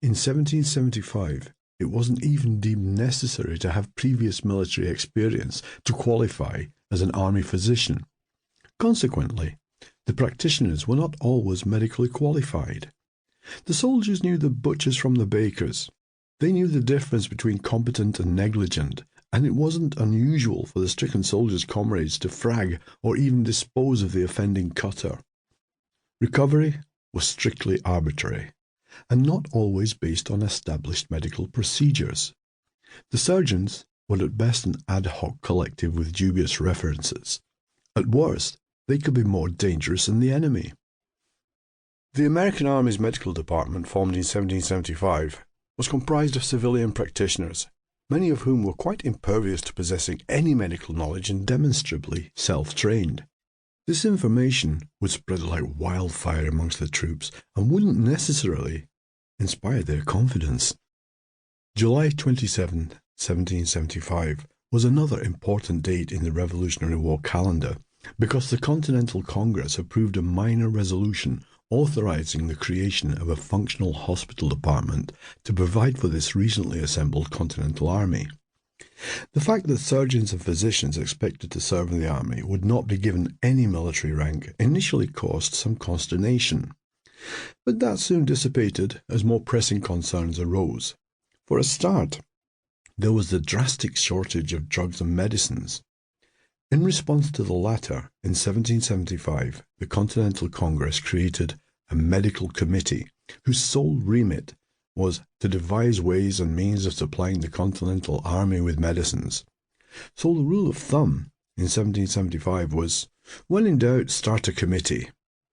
In 1775, it wasn't even deemed necessary to have previous military experience to qualify as an army physician. Consequently, the practitioners were not always medically qualified. The soldiers knew the butchers from the bakers. They knew the difference between competent and negligent, and it wasn't unusual for the stricken soldiers' comrades to frag or even dispose of the offending cutter. Recovery was strictly arbitrary, and not always based on established medical procedures. The surgeons were at best an ad hoc collective with dubious references. At worst, they could be more dangerous than the enemy. The American Army's medical department, formed in 1775, was comprised of civilian practitioners, many of whom were quite impervious to possessing any medical knowledge and demonstrably self-trained. This information would spread like wildfire amongst the troops and wouldn't necessarily inspire their confidence. July 27, 1775 was another important date in the Revolutionary War calendar because the Continental Congress approved a minor resolution authorizing the creation of a functional hospital department to provide for this recently assembled Continental Army. The fact that surgeons and physicians expected to serve in the army would not be given any military rank initially caused some consternation. But that soon dissipated as more pressing concerns arose. For a start, there was the drastic shortage of drugs and medicines. In response to the latter, in 1775, the Continental Congress created a medical committee whose sole remit was to devise ways and means of supplying the Continental Army with medicines. So the rule of thumb in 1775 was, when in doubt, start a committee.